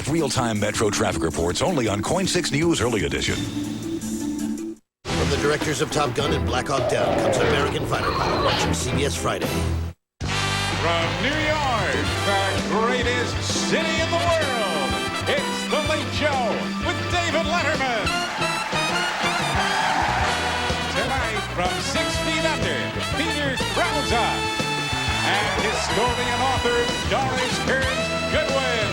real-time Metro traffic reports only on Coin 6 News Early Edition. From the directors of Top Gun and Black Hawk Down comes American Fighter Pilot, watching CBS Friday. From New York, the greatest city in the world, it's The Late Show with David Letterman. Tonight, from 6 feet under, Peter Krauser and historian author Doris Kearns Goodwin,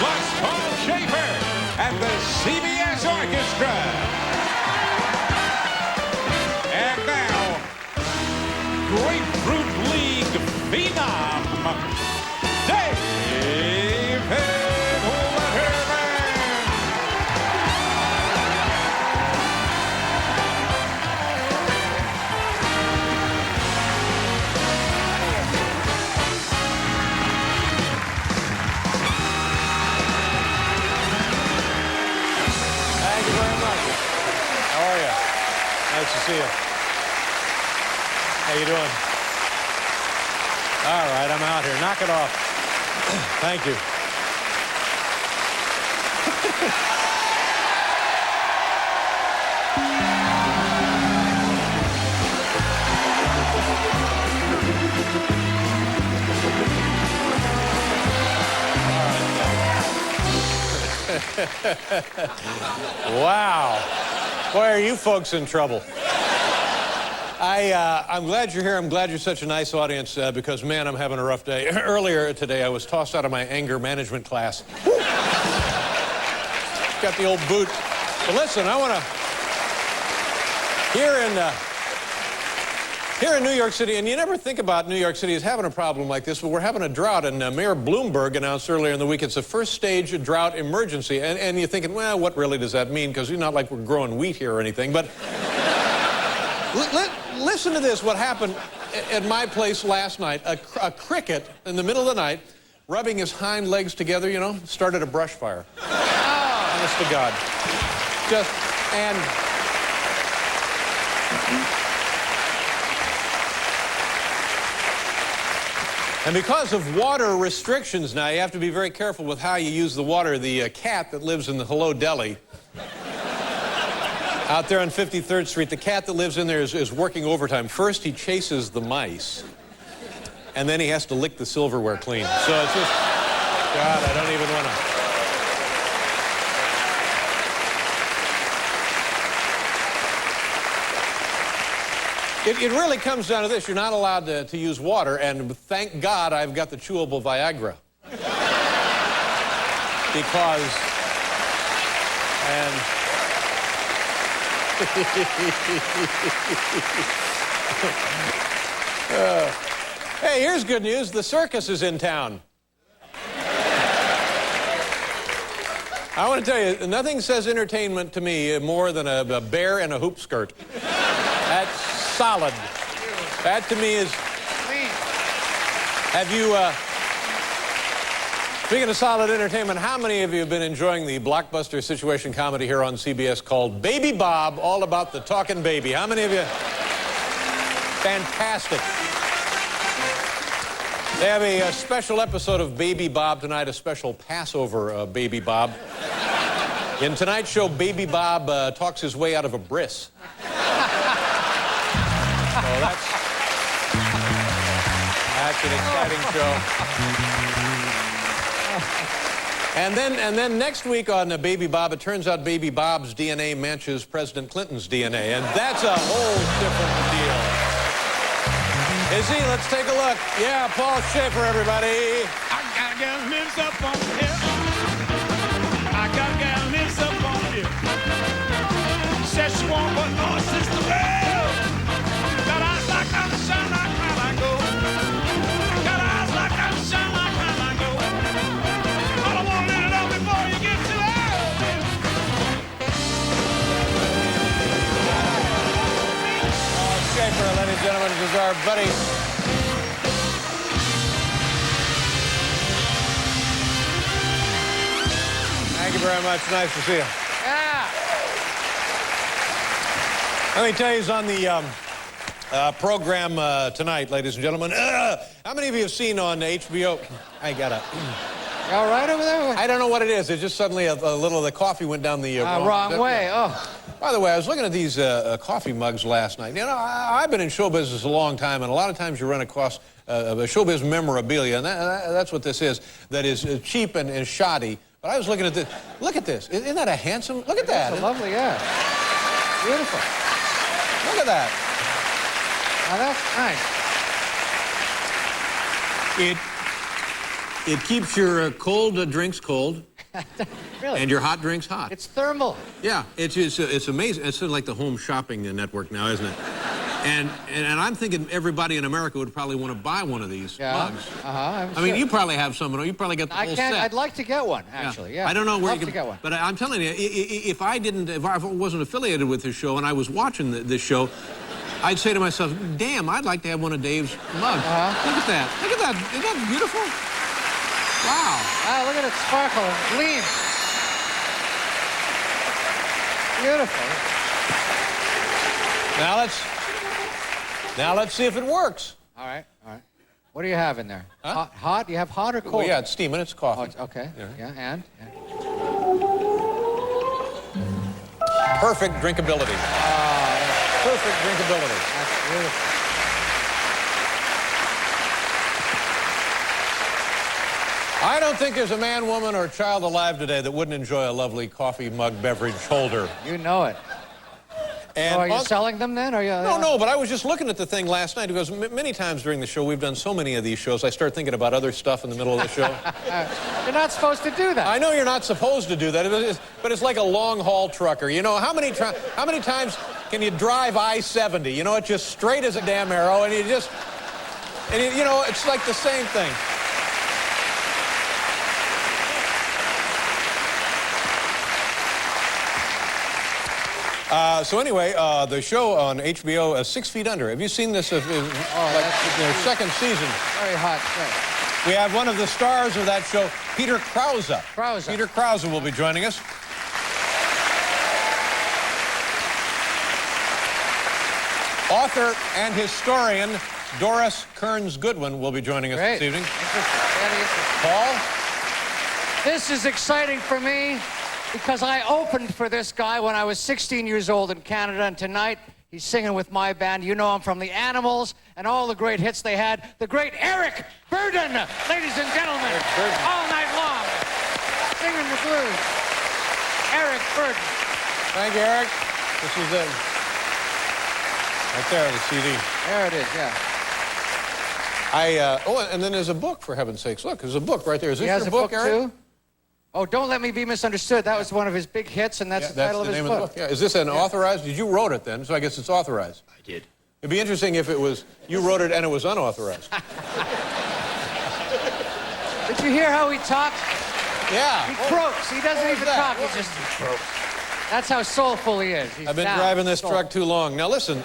plus Paul Schaefer and the CBS Orchestra. And now, Grapefruit League phenom, David Letterman. Thank you very much. How are you? Nice to see you. How you doing? All right, I'm out here. Knock it off. Thank you. Wow. Boy, are you folks in trouble. I'm glad you're here. I'm glad you're such a nice audience because, man, I'm having a rough day. Earlier today, I was tossed out of my anger management class. Got the old boot. But listen, I want to... Here in New York City, and you never think about New York City as having a problem like this, but we're having a drought, and Mayor Bloomberg announced earlier in the week it's a first-stage drought emergency. And you're thinking, well, what really does that mean? Because it's not like we're growing wheat here or anything. But listen to this, what happened at my place last night. A cricket in the middle of the night, rubbing his hind legs together, you know, started a brush fire. Honest to God. And because of water restrictions now, you have to be very careful with how you use the water. The cat that lives in the Hello Deli, out there on 53rd Street, the cat that lives in there is working overtime. First, he chases the mice, and then he has to lick the silverware clean. So it's just, God, I don't even want to. It really comes down to this. You're not allowed to use water, and thank God I've got the chewable Viagra. Because, hey, here's good news. The circus is in town. I want to tell you, nothing says entertainment to me more than a bear in a hoop skirt. That's solid. That to me is... Have you, speaking of solid entertainment, how many of you have been enjoying the blockbuster situation comedy here on CBS called Baby Bob, all about the talking baby? How many of you? Fantastic. They have a special episode of Baby Bob tonight, a special Passover Baby Bob. In tonight's show, Baby Bob talks his way out of a bris. So that's an exciting show. And then next week on Baby Bob, it turns out Baby Bob's DNA matches President Clinton's DNA, and that's a whole different deal. Is he? Let's take a look. Yeah, Paul Schaefer, everybody. I got a gal lives up on the hill. I got a gal lives up on the hill. Says she won't but no sister well. Got eyes like I'm shine like highlight gold. Got eyes like I'm shine like highlight gold. All I want to let it up before you get too old. Paul Schaefer, ladies and gentlemen, is our buddy. Thank you very much. Nice to see you. Yeah. Let me tell you, he's on the program tonight, ladies and gentlemen. How many of you have seen on HBO? I gotta. You all right over there? I don't know what it is. It's just suddenly a little of the coffee went down the Wrong way. Oh. By the way, I was looking at these coffee mugs last night. You know, I've been in show business a long time, and a lot of times you run across showbiz memorabilia, and that's what this is, that is cheap and shoddy. But I was looking at this. Look at this. Isn't that a handsome? Look at that. That's lovely, yeah. Beautiful. Look at that. Now that's nice. It keeps your cold drinks cold. Really? And your hot drinks hot. It's thermal. Yeah, it's amazing. It's sort of like the home shopping network now, isn't it? And I'm thinking everybody in America would probably want to buy one of these mugs. I mean, you probably have some. You probably get the whole set. I'd like to get one, actually. Yeah. I don't know where you can get one. But I'm telling you, if I wasn't affiliated with this show and I was watching this show, I'd say to myself, "Damn, I'd like to have one of Dave's mugs." Look at that. Look at that. Isn't that beautiful? Wow. Wow, look at it sparkle and gleam. Beautiful. Now let's see if it works. All right. What do you have in there? Huh? Hot? Do you have hot or cold? Well, yeah, it's steaming. It's coffee. Oh, it's, okay. Yeah, and? Perfect drinkability. Perfect drinkability. That's beautiful. I don't think there's a man, woman, or child alive today that wouldn't enjoy a lovely coffee mug beverage holder. You know it. And are you selling them then? Or No, but I was just looking at the thing last night because many times during the show, we've done so many of these shows, I start thinking about other stuff in the middle of the show. You're not supposed to do that. I know you're not supposed to do that, but it's like a long-haul trucker. You know, how many times can you drive I-70? You know, it's just straight as a damn arrow, and you know, it's like the same thing. So anyway, the show on HBO, 6 Feet Under. Have you seen this? Their second season. Very hot. Right. We have one of the stars of that show, Peter Krause. Peter Krause will be joining us. Author and historian Doris Kearns Goodwin will be joining us this evening. Paul? This is exciting for me because I opened for this guy when I was 16 years old in Canada, and tonight he's singing with my band. You know him from The Animals and all the great hits they had. The great Eric Burden, ladies and gentlemen, all night long, singing the blues. Eric Burden. Thank you, Eric. This is it. Right there, the CD. There it is, yeah. And then there's a book, for heaven's sakes. Look, there's a book right there. Is this your book, Eric? Too? Oh, Don't Let Me Be Misunderstood. That was one of his big hits, and that's the title of his book. Of the book. Yeah. Is this an authorized? Did you wrote it then? So I guess it's authorized. I did. It'd be interesting if it was, you wrote it and it was unauthorized. Did you hear how he talks? Yeah. He croaks. He doesn't even talk. He just croaks. That's how soulful he is. I've been driving this truck too long. Now listen,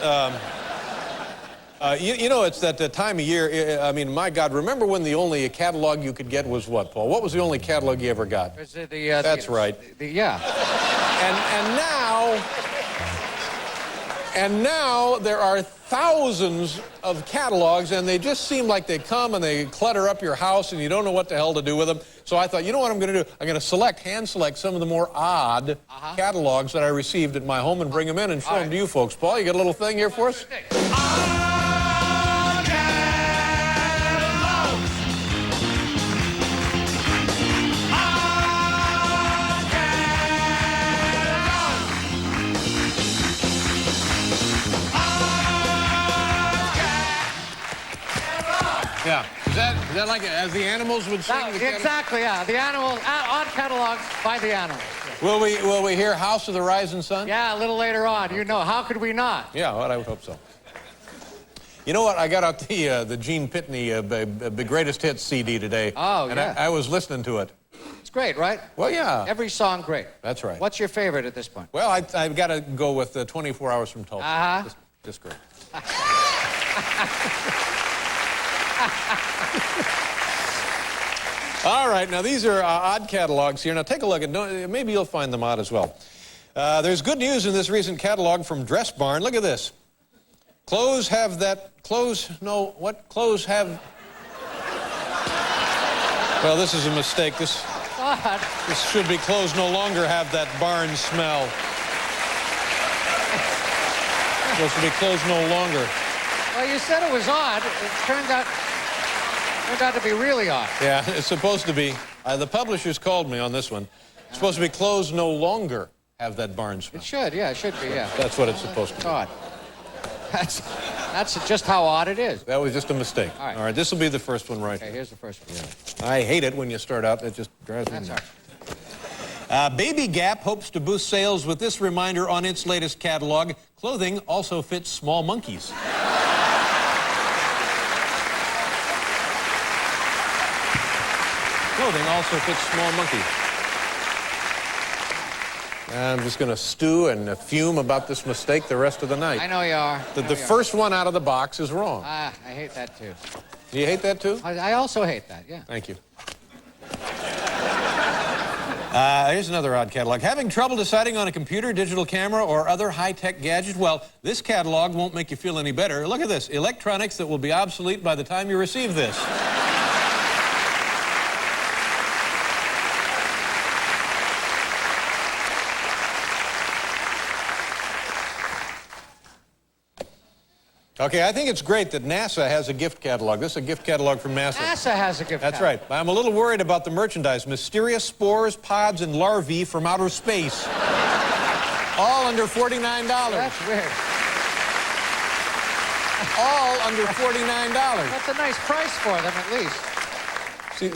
you know, it's that time of year. I mean, my God, remember when the only catalog you could get was what, Paul? What was the only catalog you ever got? That's right. And now there are thousands of catalogs, and they just seem like they come and they clutter up your house, and you don't know what the hell to do with them. So I thought, you know what I'm going to do? I'm going to hand select some of the more odd catalogs that I received at my home and bring them in and show them to you folks. Paul, you got a little thing here for us? Yeah. Is that like as the Animals would sing? Exactly, yeah. The Animals, odd catalogs by the Animals. Will we hear House of the Rising Sun? Yeah, a little later on. You know, how could we not? Yeah, well, I would hope so. You know what? I got out the Gene Pitney the Greatest Hits CD today. Oh, and yeah. I was listening to it. It's great, right? Well, yeah. Every song great. That's right. What's your favorite at this point? Well, I've got to go with 24 Hours from Tulsa. Just great. All right, now these are odd catalogs here. Now take a look, and maybe you'll find them odd as well. There's good news in this recent catalog from Dress Barn. Look at this. Clothes have... Well, this is a mistake. This God. should be closed, no longer have that barn smell. Supposed to be closed no longer. Well, you said it was odd. It turned out to be really odd. Yeah, it's supposed to be. The publishers called me on this one. It's supposed to be closed no longer have that barn smell. It should, yeah, it should be, yeah. That's what it's supposed to be. Odd. That's just how odd it is. That was just a mistake. All right. All right, this will be the first one right Okay, here's the first one. here. I hate it when you start out. It just drives me That's nuts. all right. Baby Gap hopes to boost sales with this reminder on its latest catalog. Clothing also fits small monkeys. Clothing also fits small monkeys. I'm just going to stew and fume about this mistake the rest of the night. I know you are. The first one out of the box is wrong. I hate that, too. Do you hate that, too? I also hate that, yeah. Thank you. Here's another odd catalog. Having trouble deciding on a computer, digital camera, or other high-tech gadget? Well, this catalog won't make you feel any better. Look at this. Electronics that will be obsolete by the time you receive this. Okay, I think it's great that NASA has a gift catalog. This is a gift catalog from NASA. NASA has a gift That's catalog. right. I'm a little worried about the merchandise. Mysterious spores, pods, and larvae from outer space. All under $49. That's weird. All under $49. That's a nice price for them, at least.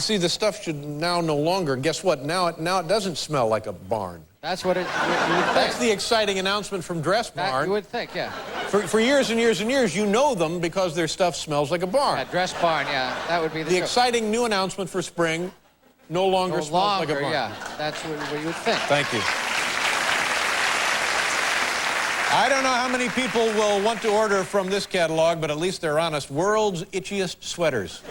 See, the stuff should now no longer. Guess what? Now it doesn't smell like a barn. That's what you would think. That's the exciting announcement from Dress That Barn. you would think, yeah. For years and years and years, you know them because their stuff smells like a barn. Yeah, Dress Barn, yeah. That would be the The joke. exciting new announcement for spring, no longer No smells like a longer, barn. yeah. That's what you would think. Thank you. I don't know how many people will want to order from this catalog, but at least they're honest. World's itchiest sweaters.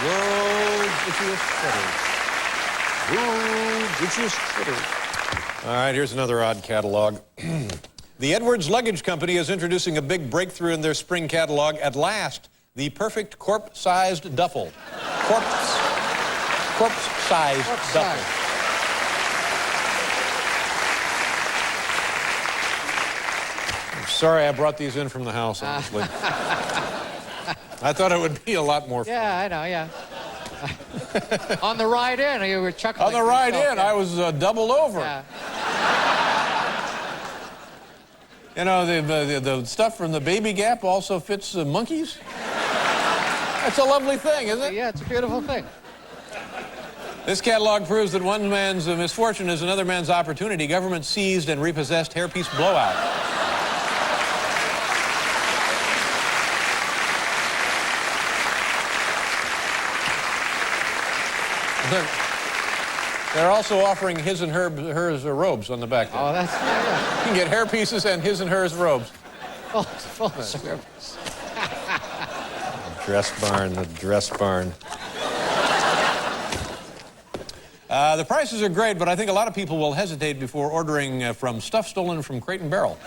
World's itchiest sweaters. World's itchiest sweaters. All right, here's another odd catalog. The Edwards Luggage Company is introducing a big breakthrough in their spring catalog. At last, the perfect corpse-sized duffel. Corpse-sized duffel. I'm sorry I brought these in from the house, honestly. I thought it would be a lot more fun. Yeah, I know, yeah. On the ride in, you were chuckling. On the ride yourself, in, yeah. I was doubled over. Yeah. You know, the stuff from the Baby Gap also fits monkeys. That's a lovely thing, isn't it? Yeah, it's a beautiful thing. This catalog proves that one man's misfortune is another man's opportunity. Government seized and repossessed hairpiece blowout. They're also offering his and hers robes on the back there. Oh, that's yeah. You can get hair pieces and his and hers robes. Full service. Dress Barn, the Dress Barn. The prices are great, but I think a lot of people will hesitate before ordering from stuff stolen from Crate and Barrel.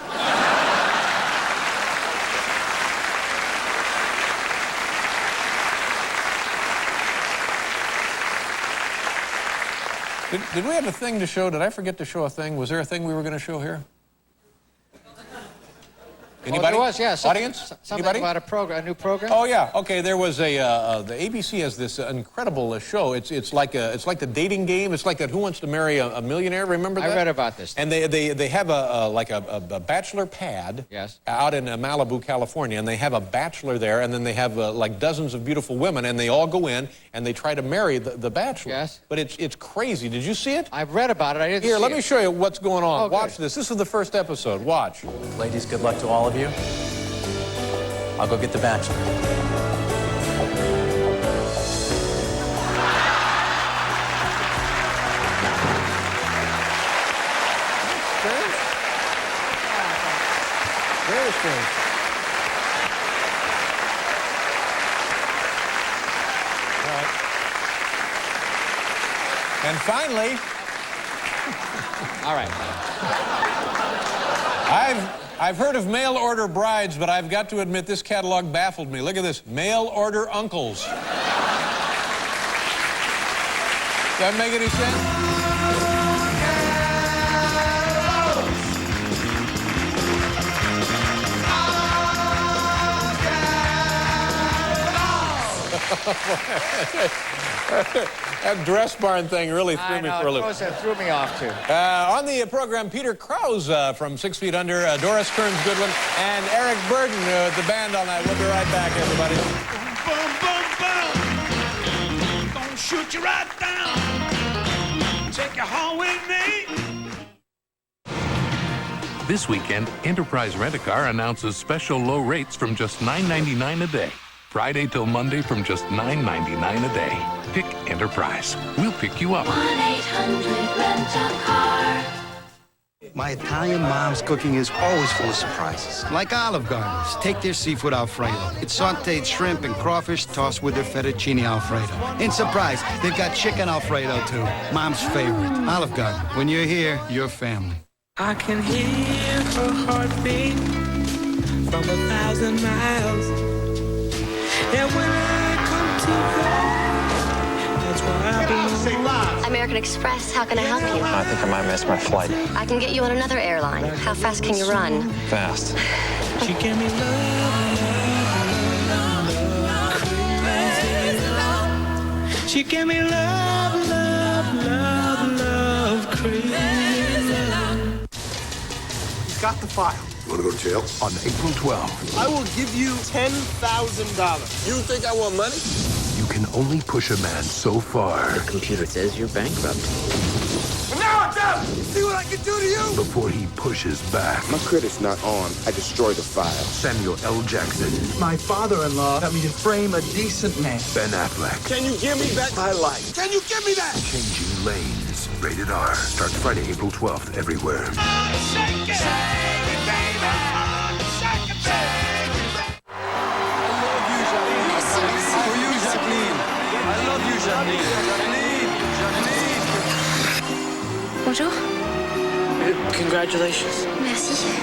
Did we have a thing to show? Did I forget to show a thing? Was there a thing we were going to show here? Anybody? Oh, there was, yeah. Audience? Something Anybody? about a new program? Oh yeah. Okay. There was the ABC has this incredible show. It's like the dating game. It's like that Who Wants to Marry a Millionaire? Remember that? I read about this. And they have a bachelor pad. Yes. Out in Malibu, California, and they have a bachelor there, and then they have like dozens of beautiful women, and they all go in and they try to marry the bachelor. Yes. But it's crazy. Did you see it? I've read about it. I didn't Here, see let it. me show you what's going on. Oh, good. Watch this. This is the first episode. Watch. Ladies, good luck to all of you. I'll go get the bachelor. Strange. Very strange. All right. And finally, All right. I've heard of mail order brides, but I've got to admit this catalog baffled me. Look at this, mail order uncles. that make any sense? That dress barn thing really threw me for a loop. It threw me off, too. On the program, Peter Krause from 6 Feet Under, Doris Kearns Goodwin, and Eric Burden, the band all night. We'll be right back, everybody. Boom, boom, boom. Gonna shoot you right down. Take you home with me. This weekend, Enterprise Rent-A-Car announces special low rates from just $9.99 a day. Friday till Monday from just $9.99 a day. Pick Enterprise. We'll pick you up. 1-800-RENT-A-CAR. My Italian mom's cooking is always full of surprises. Like Olive Gardens. Take their seafood Alfredo. It's sauteed shrimp and crawfish tossed with their fettuccine Alfredo. And surprise, they've got chicken Alfredo, too. Mom's favorite. Olive Garden. When you're here, you're family. I can hear her heartbeat from 1,000 miles. And when I come to her, that's where I belong. American Express, how can I help you? I think I might miss my flight. I can get you on another airline. How fast can you run? Fast. She gave me love, crazy. She gave me love, crazy. Got the file. You want to go to jail? On April 12th. I will give you $10,000. You think I want money? You can only push a man so far. The computer says you're bankrupt. Now it's up! See what I can do to you? Before he pushes back. My credit's not on. I destroy the file. Samuel L. Jackson. My father-in-law got me to frame a decent man. Ben Affleck. Can you give me back my life? Can you give me that? Changing Lanes. Rated R. Starts Friday, April 12th, everywhere. Shake it, baby. Shake it, For you, Jacqueline. I love you, Jacqueline. Jacqueline. Bonjour. Congratulations. Merci.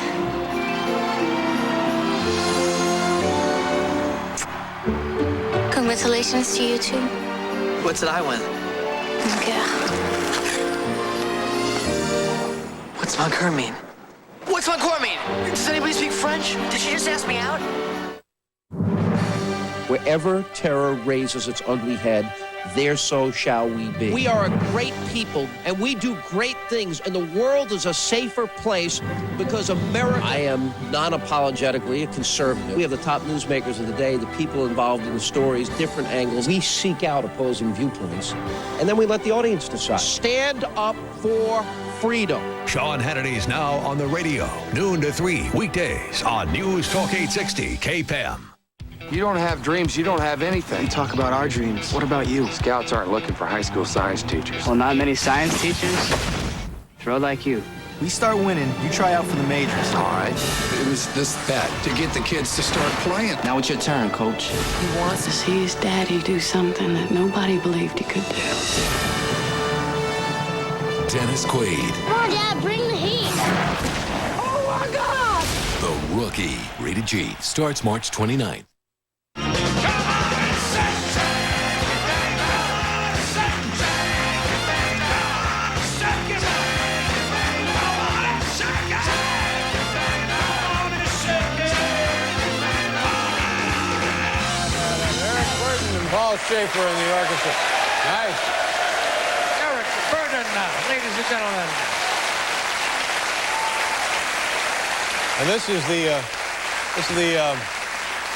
Congratulations to you, too. What did I win? Okay. What's Mancour mean? What's Mancour mean? Does anybody speak French? Did she just ask me out? Wherever terror raises its ugly head, there so shall we be. We are a great people, and we do great things, and the world is a safer place because America... I am non-apologetically a conservative. We have the top newsmakers of the day, the people involved in the stories, different angles. We seek out opposing viewpoints, and then we let the audience decide. Stand up for freedom. Sean Hannity's now on the radio, noon to 3 weekdays on News Talk 860 KPEM. You don't have dreams, you don't have anything. We talk about our dreams. What about you? Scouts aren't looking for high school science teachers. Well, not many science teachers. Throw like you. We start winning, you try out for the majors. All right. It was this bet to get the kids to start playing. Now it's your turn, coach. He wants to see his daddy do something that nobody believed he could do. Dennis Quaid, Come on, Dad, bring the heat. Oh, my God! The Rookie. Rated G. Starts March 29th. Paul Schaefer in the orchestra. Nice. Eric Burden now, ladies and gentlemen. And this is the,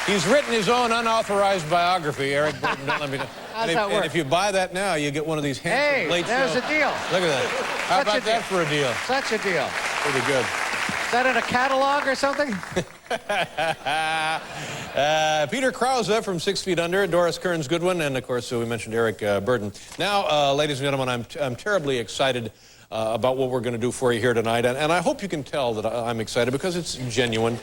he's written his own unauthorized biography, Eric Burden. Don't let me know. How's that work? And if you buy that now, you get one of these handsome late there's show. a deal. Look at that. How Such a about that deal. for a deal? Such a deal. Pretty good. Is that in a catalog or something? Peter Krause from 6 Feet Under, Doris Kearns Goodwin, and of course we mentioned Eric Burden. Now, ladies and gentlemen, I'm terribly excited about what we're going to do for you here tonight, and I hope you can tell that I'm excited because it's genuine.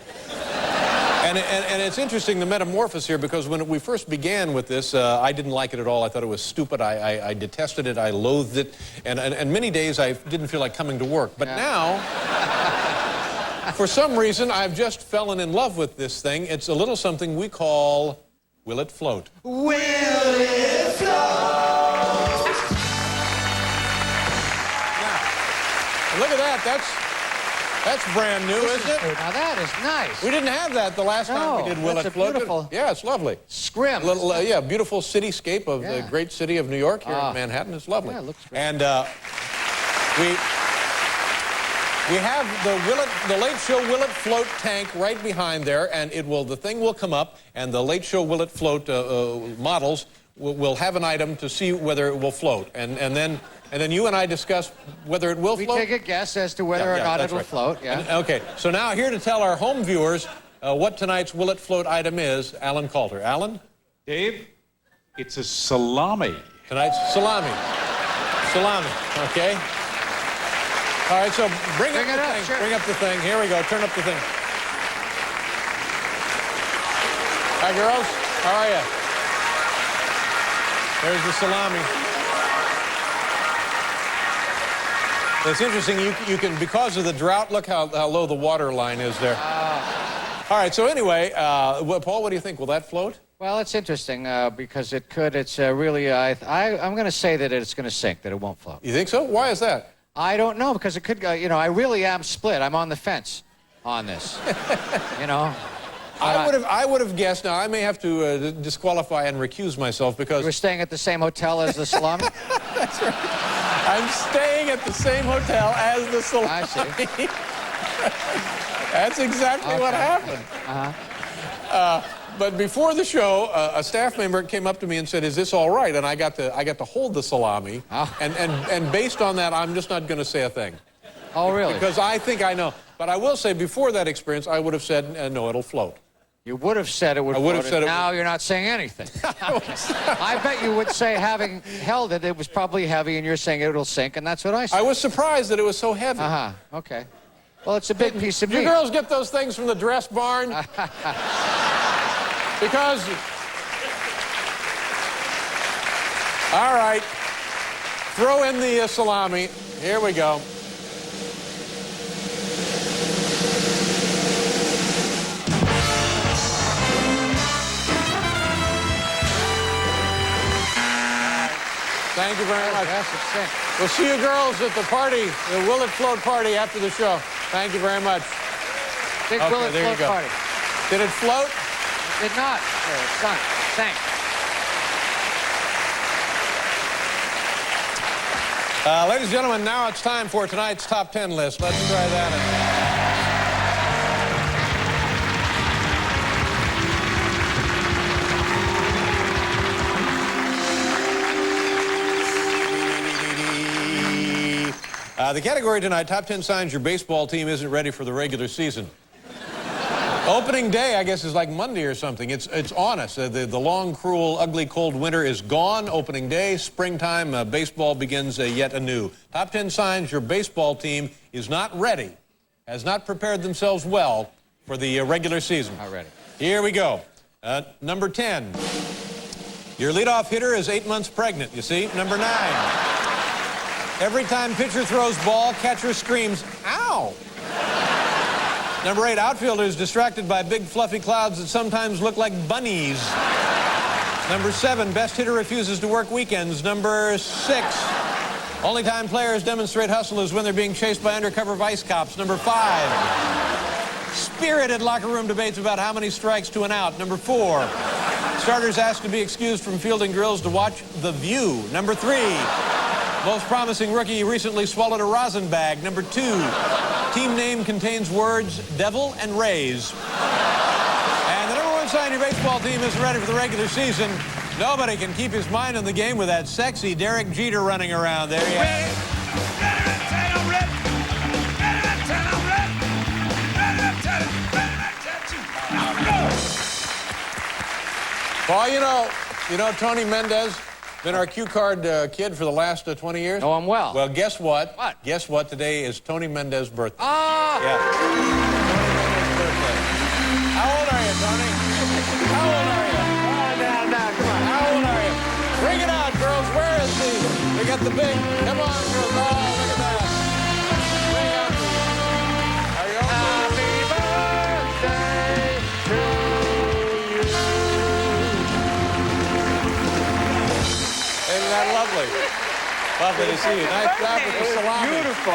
And it's interesting, the metamorphosis here, because when we first began with this, I didn't like it at all. I thought it was stupid. I detested it. I loathed it. And many days I didn't feel like coming to work. But now, for some reason, I've just fallen in love with this thing. It's a little something we call Will It Float? Will it float? Look at that. That's brand new, isn't it? Now that is nice. We didn't have that the last time we did Will that's It Float. beautiful. Yeah, it's lovely. Scrim. Little, yeah, beautiful cityscape of the great city of New York here in Manhattan. It's lovely. Yeah, it looks great. And we have the Late Show Will It Float tank right behind there, and the thing will come up, and the Late Show Will It Float models will have an item to see whether it will float, and then you and I discuss whether it will float. We take a guess as to whether or not it'll float. Yeah. Okay. So now here to tell our home viewers what tonight's Will It Float item is, Alan Coulter. Alan? Dave, it's a salami. Tonight's salami. Salami. Okay. All right, so bring up the thing. Sure. Bring up the thing. Here we go. Turn up the thing. Hi, girls. How are you? There's the salami. It's interesting. You can, because of the drought, look how low the water line is there. All right, so anyway, Paul, what do you think? Will that float? Well, it's interesting because it could. It's really, I'm going to say that it's going to sink, that it won't float. You think so? Why is that? I don't know, because it could go, I really am split. I'm on the fence on this, I would have guessed. Now, I may have to disqualify and recuse myself because... We're staying at the same hotel as the salami? That's right. I'm staying at the same hotel as the salami. I see. That's exactly what happened. But before the show, a staff member came up to me and said, "Is this all right?" And I got to hold the salami. And based on that, I'm just not going to say a thing. Oh, really? Because I think I know. But I will say, before that experience, I would have said, no, it'll float. You would have said it would float. I would have said it. Now you're not saying anything. I bet you would say, having held it, it was probably heavy, and you're saying it'll sink, and that's what I said. I was surprised that it was so heavy. Okay. Well, it's a big piece of meat. You girls get those things from the dress barn? Because... All right. Throw in the salami. Here we go. Thank you very much. We'll see you girls at the party, the Will It Float party after the show. Thank you very much. Big Will It Float party. Did it float? It did not. It sunk. Sank. Ladies and gentlemen, now it's time for tonight's top 10 list. Let's try that. The category tonight, top 10 signs your baseball team isn't ready for the regular season. Opening day, I guess, is like Monday or something. It's on us. The long, cruel, ugly, cold winter is gone. Opening day, springtime, baseball begins yet anew. Top 10 signs your baseball team is not ready, has not prepared themselves well for the regular season. Not ready. Here we go. Number 10. Your leadoff hitter is 8 months pregnant, you see. Number 9. Every time pitcher throws ball, catcher screams, "Ow!" Number 8, outfielder is distracted by big fluffy clouds that sometimes look like bunnies. Number 7, best hitter refuses to work weekends. Number 6, only time players demonstrate hustle is when they're being chased by undercover vice cops. Number 5, spirited locker room debates about how many strikes to an out. Number 4, starters asked to be excused from fielding drills to watch The View. Number 3, most promising rookie recently swallowed a rosin bag. Number 2, team name contains words devil and Rays. And the number 1 sign your baseball team isn't ready for the regular season. Nobody can keep his mind on the game with that sexy Derek Jeter running around. There he is. Well, you know Tony Mendez? Been our cue card kid for the last 20 years. Know him well. Well, guess what? What? Guess what? Today is Tony Mendez's birthday. Oh! Yeah. Tony Mendez's birthday. How old are you, Tony? How old are you? Oh, now, come on. How old are you? Bring it out, girls. Where is he? We got the big. Come on, girls. Oh, look at that. Bring out the... Are you okay? Happy birthday to you. Isn't that lovely? Lovely to see you. Nice job with the salami. Beautiful.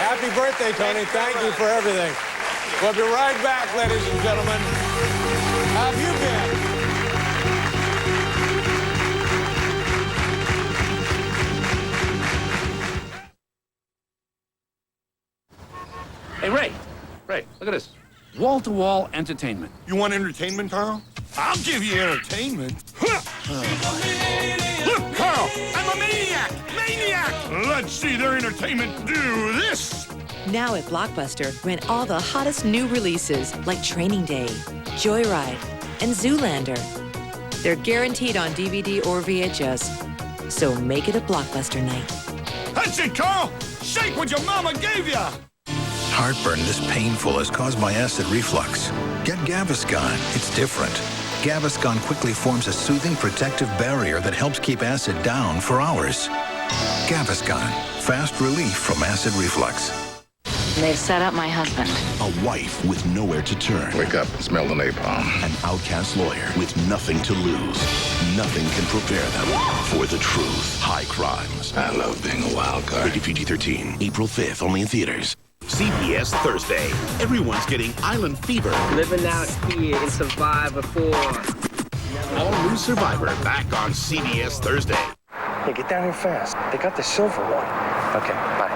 Happy birthday, Tony. Thank you for everything. We'll be right back, ladies and gentlemen. How have you been? Hey, Ray, look at this. Wall-to-wall entertainment. You want entertainment, Carl? I'll give you entertainment. Look, Carl, I'm a maniac! Maniac! Let's see their entertainment do this! Now at Blockbuster, rent all the hottest new releases like Training Day, Joyride, and Zoolander. They're guaranteed on DVD or VHS, so make it a Blockbuster night. That's it, Carl! Shake what your mama gave you! Heartburn this painful is caused by acid reflux. Get Gaviscon. It's different. Gaviscon quickly forms a soothing protective barrier that helps keep acid down for hours. Gaviscon. Fast relief from acid reflux. They've set up my husband. A wife with nowhere to turn. Wake up and smell the napalm. An outcast lawyer with nothing to lose. Nothing can prepare them for the truth. High Crimes. I love being a wild card. Rated PG-13. April 5th, only in theaters. CBS Thursday. Everyone's getting island fever. Living out here in Survivor 4. All new Survivor back on CBS Thursday. Hey, get down here fast. They got the silver one. Okay, bye.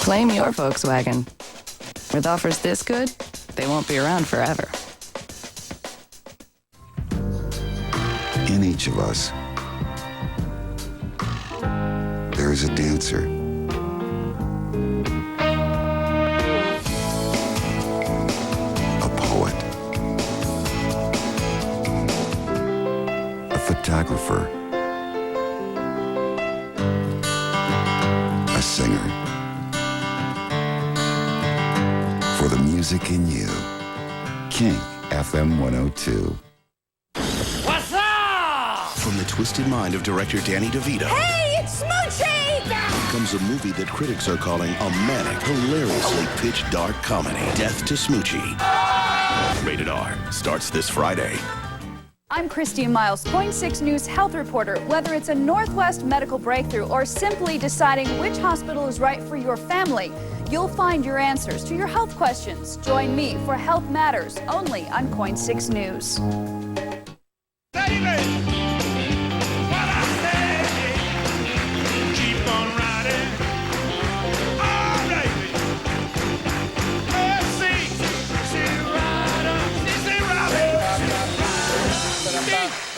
Claim your Volkswagen. With offers this good, they won't be around forever. In each of us, there is a dancer. A poet. A photographer. A singer. For the music in you, King FM 102. What's up? From the twisted mind of director Danny DeVito. Hey, it's Smoochie! Comes a movie that critics are calling a manic, hilariously pitch-dark comedy. Death to Smoochie. Rated R. Starts this Friday. I'm Christine Miles, Point 6 News health reporter. Whether it's a Northwest medical breakthrough or simply deciding which hospital is right for your family, you'll find your answers to your health questions. Join me for Health Matters, only on Coin 6 News.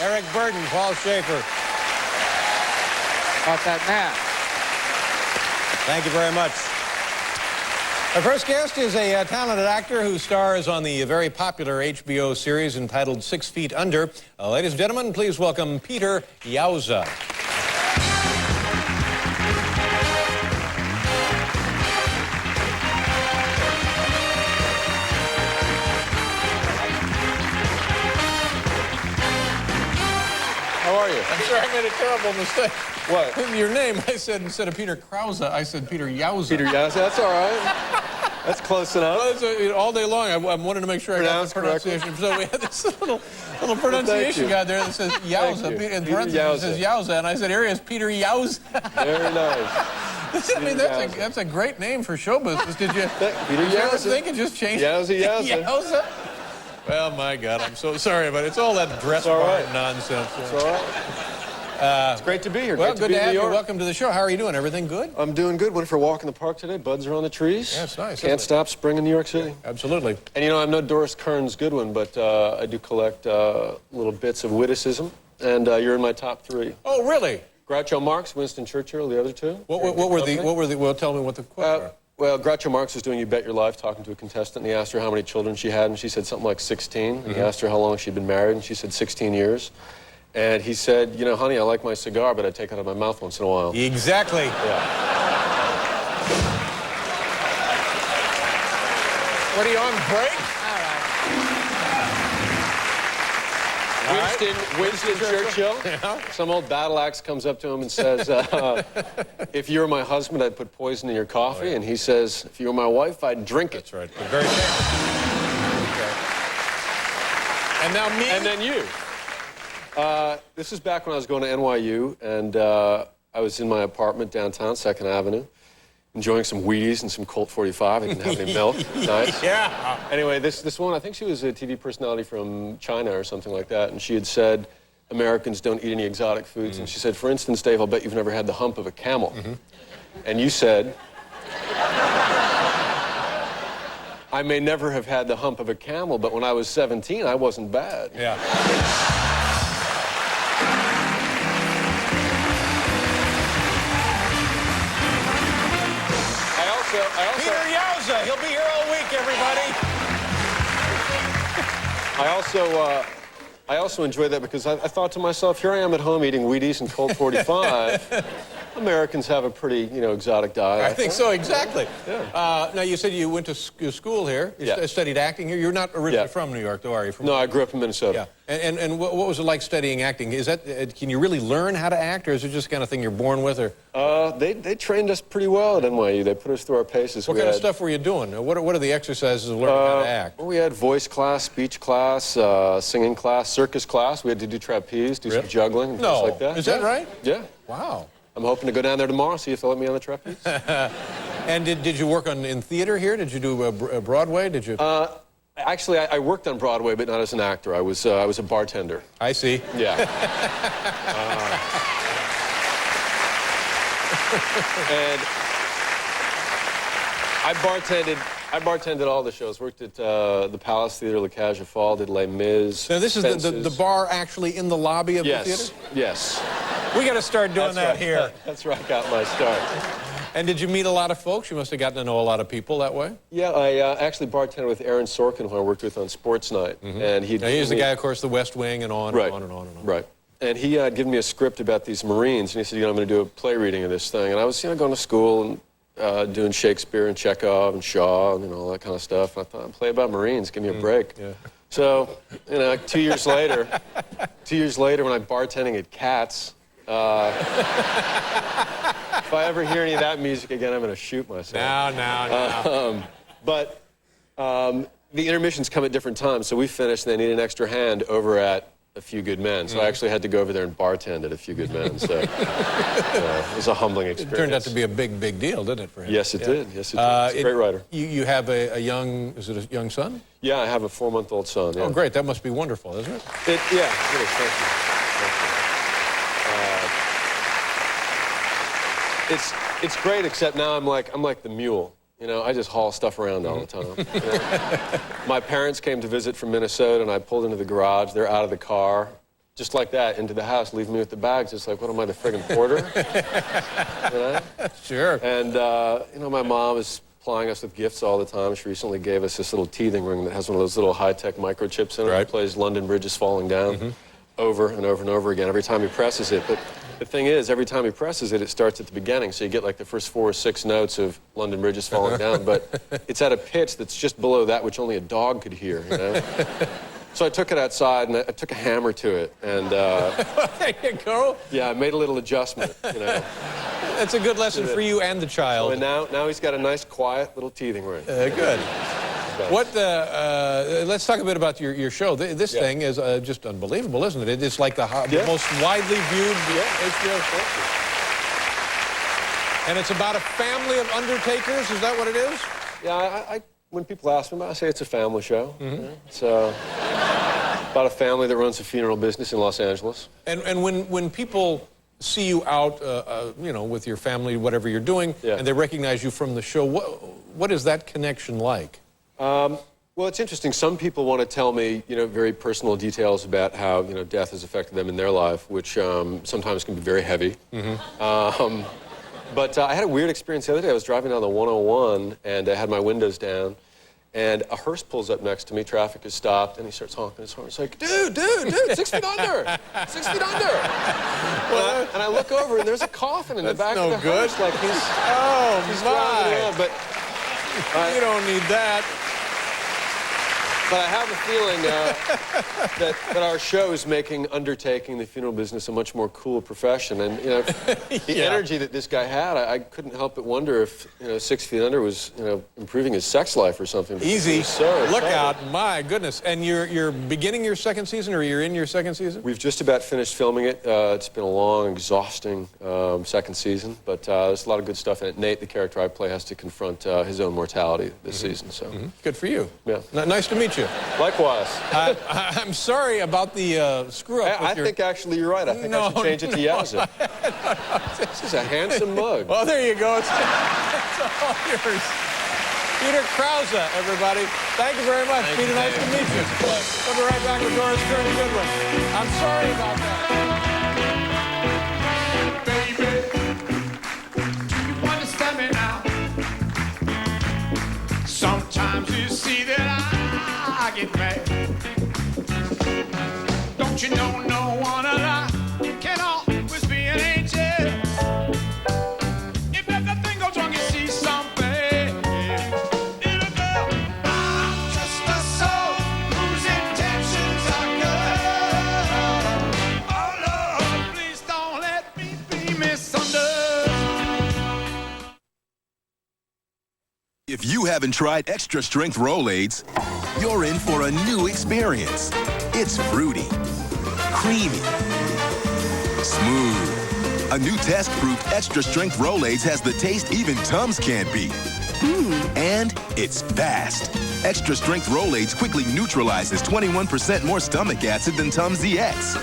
Eric Burden, Paul Schaefer. About that man. Thank you very much. Our first guest is a talented actor who stars on the very popular HBO series entitled 6 Feet Under. Ladies and gentlemen, please welcome Peter Yauza. How are you? I'm sure I made a terrible mistake. What? In your name, I said, instead of Peter Krause, I said Peter Yauza. Peter Yauza, that's all right. That's close enough. Well, all day long, I wanted to make sure I got the pronunciation. So we had this little pronunciation guy there that says Yauza. In parentheses, it says Yauza. And I said, here he is, Peter Yauza. Very nice. I mean, that's a great name for show business. Did you Peter ever think it just changed? Yauza. Yauza? Well, my God, I'm so sorry, but it's all that dress bar nonsense. It's all right. It's great to be here. Well, great good to be to have in New you. York. Welcome to the show. How are you doing? Everything good? I'm doing good. Went for a walk in the park today. Buds are on the trees. Yeah, it's nice. Can't stop spring in New York City. Absolutely. And you know, I'm no Doris Kearns Goodwin, but I do collect little bits of witticism, and you're in my top 3. Oh, really? Groucho Marx, Winston Churchill, the other 2. What were the? Well, tell me what the quotes are. Well, Groucho Marx was doing You Bet Your Life, talking to a contestant, and he asked her how many children she had, and she said something like 16. And he asked her how long she'd been married, and she said 16 years. And he said, you know, honey, I like my cigar, but I take it out of my mouth once in a while. Exactly. Yeah. What are you on break? All right. Winston Churchill. Yeah. Some old battle axe comes up to him and says, if you were my husband, I'd put poison in your coffee. Oh, yeah. And he says, if you were my wife, I'd drink it. That's right. But very famous. Okay. And now me. And then you. This is back when I was going to NYU, and I was in my apartment downtown, 2nd Avenue, enjoying some Wheaties and some Colt 45. I didn't have any milk. Nice. Yeah. Anyway, this woman, I think she was a TV personality from China or something like that, and she had said, Americans don't eat any exotic foods. And she said, for instance, Dave, I'll bet you've never had the hump of a camel. And you said, I may never have had the hump of a camel, but when I was 17, I wasn't bad. Yeah. Peter Yowza, he'll be here all week, everybody. I also enjoy that because I thought to myself, here I am at home eating Wheaties and Colt 45. Americans have a pretty, exotic diet. I think so, exactly. Yeah. Now, you said you went to school here. You studied acting here. You're not originally from New York, though, are you? No, I grew up in Minnesota. Yeah. And what was it like studying acting? Is that can you really learn how to act, or is it just the kind of thing you're born with? Or they trained us pretty well at NYU. They put us through our paces. What kind of stuff were you doing? What are the exercises of learning how to act? Well, we had voice class, speech class, singing class, circus class. We had to do trapeze, do some juggling, and things like that. Is that right? Yeah. Wow. I'm hoping to go down there tomorrow, see if they'll let me on the trapeze. And did you work in theater here? Did you do Broadway? Did you? Actually, I worked on Broadway, but not as an actor. I was a bartender. I see. Yeah. And I bartended all the shows. Worked at the Palace Theater, La Cage aux Folles, did Les Mis. Now, this is the bar actually in the lobby of the theater? Yes. We got to start doing that here. That's where I got my start. And did you meet a lot of folks? You must have gotten to know a lot of people that way. Yeah, I actually bartended with Aaron Sorkin, who I worked with on Sports Night. And he's the guy, of course, the West Wing and on and on and on and on. Right. And he had given me a script about these Marines, and he said, I'm going to do a play reading of this thing. And I was, going to school and doing Shakespeare and Chekhov and Shaw and all that kind of stuff. And I thought, play about Marines, give me a break. Yeah. So, 2 years later, when I'm bartending at Katz, if I ever hear any of that music again, I'm going to shoot myself. No. But the intermissions come at different times, so we finished, and they need an extra hand over at A Few Good Men. So I actually had to go over there and bartend at A Few Good Men. So it was a humbling experience. It turned out to be a big deal, didn't it, for him? Yes, it did. Yes, it did. He's a great writer. You have is it a young son? Yeah, I have a 4-month-old son. Yeah. Oh, great. That must be wonderful, isn't it? Yeah, it is. Thank you. It's great, except now I'm like the mule. I just haul stuff around all the time. My parents came to visit from Minnesota, and I pulled into the garage. They're out of the car, just like that, into the house, leaving me with the bags. It's like, what am I, the friggin' porter? Sure. And, my mom is plying us with gifts all the time. She recently gave us this little teething ring that has one of those little high-tech microchips in it. It plays London Bridge is Falling Down over and over and over again every time he presses it. But the thing is, every time he presses it, it starts at the beginning. So you get like the first 4 or 6 notes of London Bridge is Falling Down, but it's at a pitch that's just below that which only a dog could hear, So I took it outside, and I took a hammer to it, and... there you go. Yeah, I made a little adjustment, That's a good lesson for you and the child. So now he's got a nice, quiet little teething ring. Good. Let's talk a bit about your show. This thing is just unbelievable, isn't it? It's like the most widely viewed HBO show. And it's about a family of undertakers. Is that what it is? Yeah, when people ask me about it, I say it's a family show. It's about a family that runs a funeral business in Los Angeles. And when people see you out, with your family, whatever you're doing, and they recognize you from the show, what is that connection like? Well, it's interesting. Some people want to tell me, very personal details about how, death has affected them in their life, which sometimes can be very heavy. But I had a weird experience the other day. I was driving down the 101, and I had my windows down, and a hearse pulls up next to me. Traffic is stopped, and he starts honking his horn. It's like, dude, 6 feet under! 6 feet under! And I look over, and there's a coffin in the back of the hearse. Like he's driving around, but you don't need that. But I have a feeling that our show is making undertaking the funeral business a much more cool profession. And, you know, the energy that this guy had, I couldn't help but wonder if, 6 Feet Under was, improving his sex life or something. Easy. So look out, my goodness. And you're beginning your second season, or you're in your second season? We've just about finished filming it. It's been a long, exhausting second season, but there's a lot of good stuff in it. Nate, the character I play, has to confront his own mortality this season. So good for you. Yeah. Nice to meet you. Likewise. I'm sorry about the screw-up. I think actually you're right. I think I should change it to Yazzie. This is a handsome mug. Well, there you go. It's all yours. Peter Krause, everybody. Thank you very much. Peter, nice to meet you. We'll be right back with Doris Kearney Goodwin. I'm sorry about that. Baby, do you understand me now? Sometimes you see that I get mad. Don't you know no one alive can always be an angel? If everything goes wrong, you see something. Little girl, I'm just a soul whose intentions are good. Oh Lord, please don't let me be misunderstood. If you haven't tried extra strength Rolaids, you're in for a new experience. It's fruity, creamy, smooth. A new test-proof extra strength Rolaids has the taste even Tums can't beat. And it's fast. Extra strength Rolaids quickly neutralizes 21% more stomach acid than Tums EX.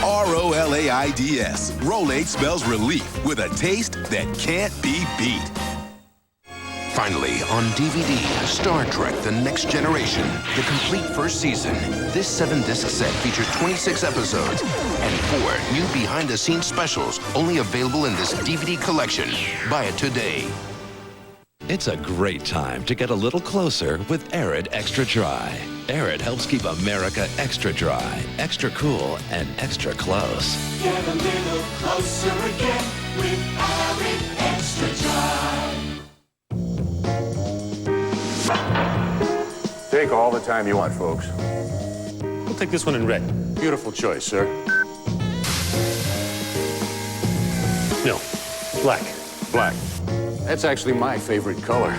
R-O-L-A-I-D-S. Rolaids spells relief with a taste that can't be beat. Finally, on DVD, Star Trek The Next Generation, the complete first season. This 7-disc set features 26 episodes and 4 new behind-the-scenes specials, only available in this DVD collection. Buy it today. It's a great time to get a little closer with Arid Extra Dry. Arid helps keep America extra dry, extra cool, and extra close. Get a little closer again with Arid Extra Dry. Take all the time you want, folks. We'll take this one in red. Beautiful choice, sir. No, black. Black. That's actually my favorite color.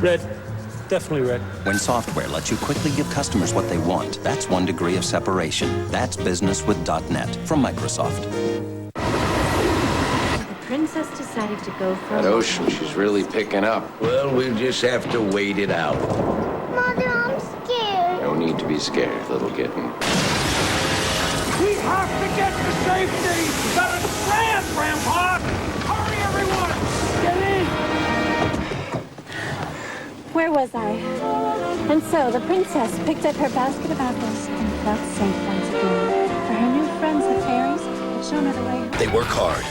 Red. Definitely red. When software lets you quickly give customers what they want, that's 1 degree of separation. That's business with .NET from Microsoft. Princess decided to go for That ocean, she's really picking up. Well, we'll just have to wait it out. Mother, I'm scared. No need to be scared, little kitten. We have to get to safety! That is grand, Grandpa! Hurry, everyone! Get in! Where was I? And so the princess picked up her basket of apples and felt safe once again. For her new friends, the fairies, had shown her the way. They work hard,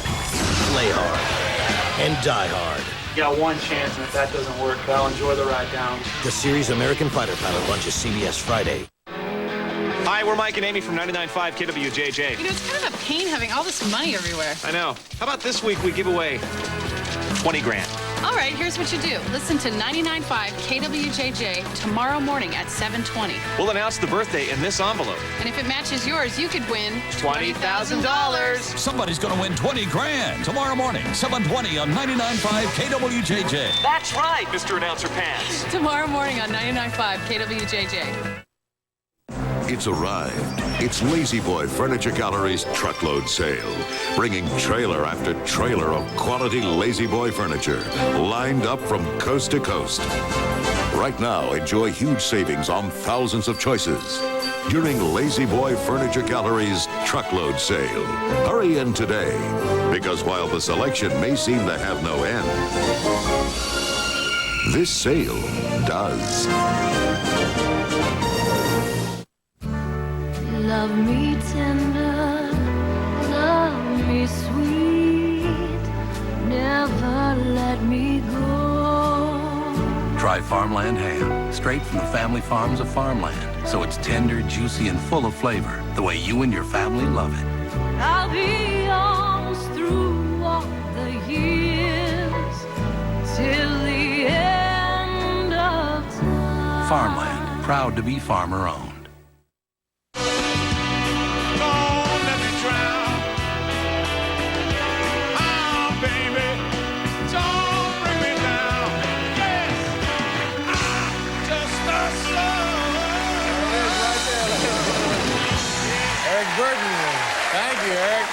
play hard, and die hard. You got one chance, and if that doesn't work, I'll enjoy the ride down. The series American Fighter Pilot launches CBS Friday. Hi, we're Mike and Amy from 99.5 KWJJ. You know, it's kind of a pain having all this money everywhere. I know. How about this week we give away 20 grand? All right, here's what you do. Listen to 99.5 KWJJ tomorrow morning at 7:20. We'll announce the birthday in this envelope. And if it matches yours, you could win $20,000. Somebody's going to win 20 grand tomorrow morning, 7:20 on 99.5 KWJJ. That's right, Mr. Announcer Pants. Tomorrow morning on 99.5 KWJJ. It's arrived. It's Lazy Boy Furniture Gallery's truckload sale, bringing trailer after trailer of quality Lazy Boy furniture, lined up from coast to coast. Right now, enjoy huge savings on thousands of choices during Lazy Boy Furniture Gallery's truckload sale. Hurry in today, because while the selection may seem to have no end, this sale does. Love me tender, love me sweet, never let me go. Try Farmland ham, straight from the family farms of Farmland. So it's tender, juicy, and full of flavor, the way you and your family love it. I'll be yours through all the years. farmland, proud to be farmer-owned. Thank you, Eric.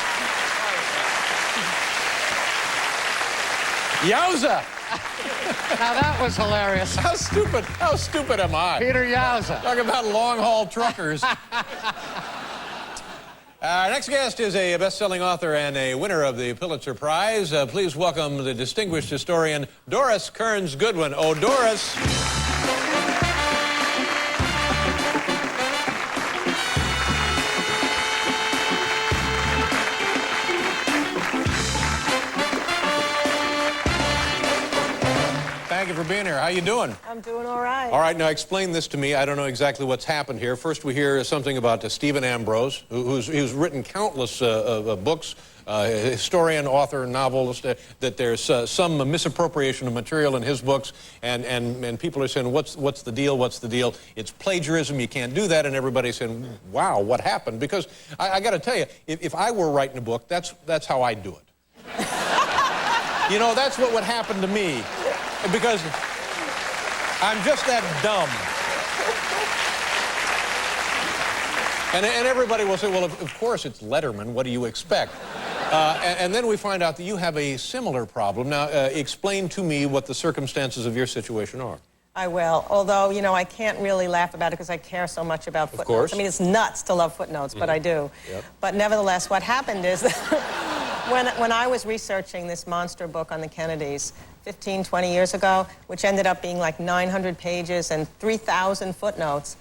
Yowza! Now that was hilarious. How stupid am I? Peter Yowza. Talk about long-haul truckers. Our next guest is a best-selling author and a winner of the Pulitzer Prize. Please welcome the distinguished historian, Doris Kearns Goodwin. Oh, Doris. Thank you for being here. How you doing? I'm doing all right. All right, now explain this to me. I don't know exactly what's happened here. First, we hear something about Stephen Ambrose, who's written countless books, historian, author, novelist, that there's some misappropriation of material in his books, and people are saying, what's the deal, what's the deal? It's plagiarism, you can't do that, and everybody's saying, wow, what happened? Because I got to tell you, if I were writing a book, that's how I'd do it. You know, that's what would happen to me. Because I'm just that dumb. And everybody will say, well, of course it's Letterman. What do you expect? And then we find out that you have a similar problem. Now, explain to me what the circumstances of your situation are. I will, although, you know, I can't really laugh about it because I care so much about footnotes. Of course. I mean, it's nuts to love footnotes, but I do. Yep. But nevertheless, what happened is that when I was researching this monster book on the Kennedys 15, 20 years ago, which ended up being like 900 pages and 3,000 footnotes,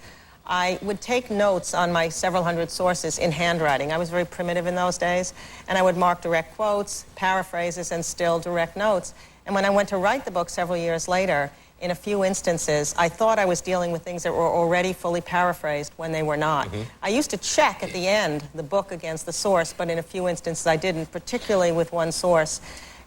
I would take notes on my several hundred sources in handwriting. I was very primitive in those days, and I would mark direct quotes, paraphrases, and still direct notes. And when I went to write the book several years later, in a few instances, I thought I was dealing with things that were already fully paraphrased when they were not. I used to check at the end the book against the source, but in a few instances I didn't, particularly with one source.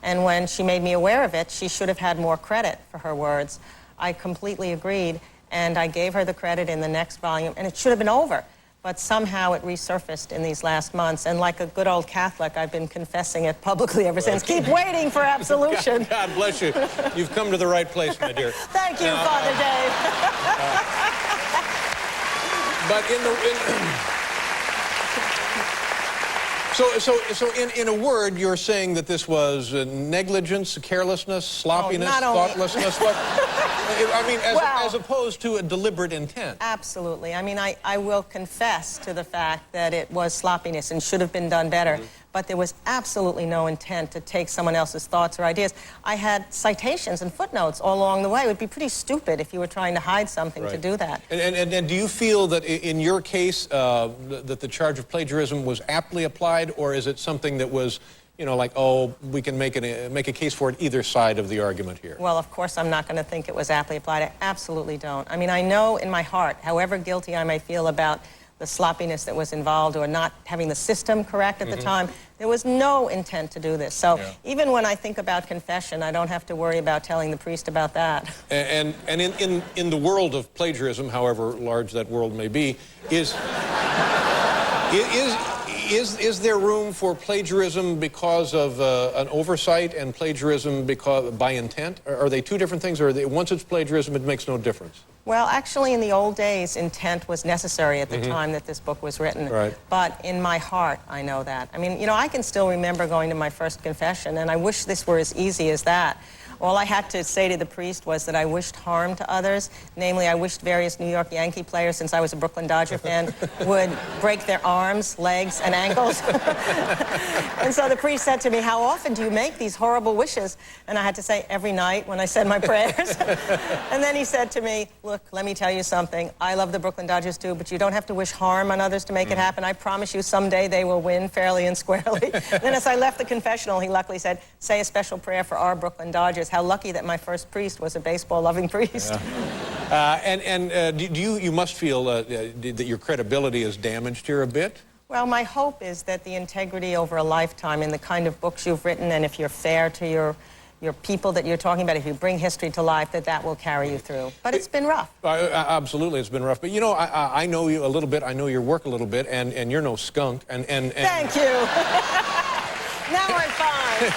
And when she made me aware of it, she should have had more credit for her words. I completely agreed, and I gave her the credit in the next volume, and it should have been over. But somehow it resurfaced in these last months, and like a good old Catholic, I've been confessing it publicly ever since. Keep waiting for absolution. God bless you. You've come to the right place, my dear. Thank you, Father Dave. But in a word, you're saying that this was negligence, carelessness, sloppiness, thoughtlessness. What? I mean, as opposed to a deliberate intent. Absolutely. I mean, I will confess to the fact that it was sloppiness and should have been done better. But there was absolutely no intent to take someone else's thoughts or ideas. I had citations and footnotes all along the way. It would be pretty stupid if you were trying to hide something to do that. And do you feel that in your case that the charge of plagiarism was aptly applied, or is it something that was, you know, like, oh, we can make a case for it either side of the argument here? Well, of course, I'm not going to think it was aptly applied. I absolutely don't. I mean, I know in my heart, however guilty I may feel about the sloppiness that was involved or not having the system correct at the time, there was no intent to do this. So even when I think about confession, I don't have to worry about telling the priest about that. And in the world of plagiarism, however large that world may be, is there room for plagiarism because of an oversight and plagiarism by intent? Are they two different things, or once it's plagiarism, it makes no difference? Well, actually, in the old days, intent was necessary at the time that this book was written. Right. But in my heart, I know that. I mean, you know, I can still remember going to my first confession, and I wish this were as easy as that. All I had to say to the priest was that I wished harm to others. Namely, I wished various New York Yankee players, since I was a Brooklyn Dodger fan, would break their arms, legs, and ankles. And so the priest said to me, how often do you make these horrible wishes? And I had to say, every night when I said my prayers. And then he said to me, look, let me tell you something. I love the Brooklyn Dodgers too, but you don't have to wish harm on others to make it happen. I promise you someday they will win fairly and squarely. Then as I left the confessional, he luckily said, say a special prayer for our Brooklyn Dodgers. How lucky that my first priest was a baseball-loving priest. You must feel that your credibility is damaged here a bit? Well, my hope is that the integrity over a lifetime in the kind of books you've written, and if you're fair to your your people that you're talking about, if you bring history to life, that will carry you through. But it's been rough. Absolutely, it's been rough. But you know, I know you a little bit. I know your work a little bit, and you're no skunk. And Thank you. Now I'm fine.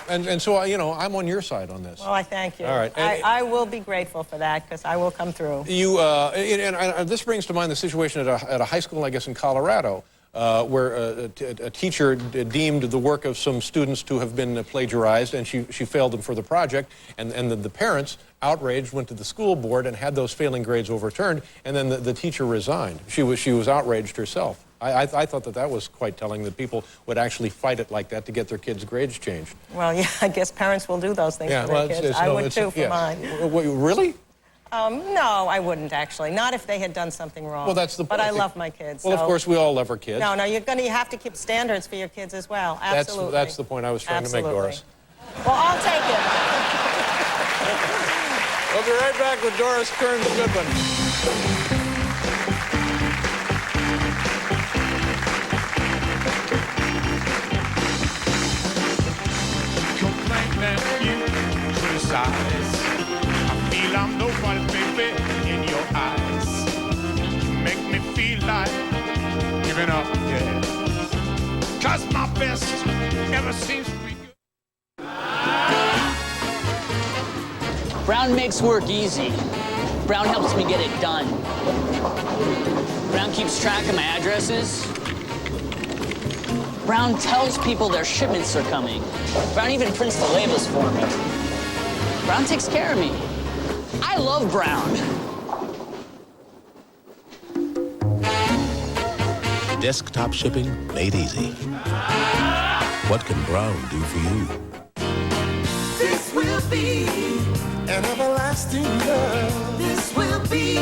And so, you know, I'm on your side on this. Well, I thank you. All right. I will be grateful for that, because I will come through. You, and this brings to mind the situation at a high school, I guess, in Colorado, where a teacher deemed the work of some students to have been plagiarized, and she failed them for the project, and the parents, outraged, went to the school board and had those failing grades overturned, and then the teacher resigned. She was outraged herself. I thought that was quite telling, that people would actually fight it like that to get their kids' grades changed. Well, yeah, I guess parents will do those things for their kids. I would too for mine. Really? No, I wouldn't actually. Not if they had done something wrong. Well, that's the point. But I love my kids. Well, so. Of course, we all love our kids. No, you have to keep standards for your kids as well. Absolutely. That's the point I was trying to make, Doris. Well, I'll take it. We'll be right back with Doris Kearns Goodwin. Criticize. I feel I'm nobody, baby, in your eyes. You make me feel like giving up, yeah. 'Cause my best ever seems to be good. Brown makes work easy. Brown helps me get it done. Brown keeps track of my addresses. Brown tells people their shipments are coming. Brown even prints the labels for me. Brown takes care of me. I love Brown. Desktop shipping made easy. What can Brown do for you? This will be an everlasting love. This will be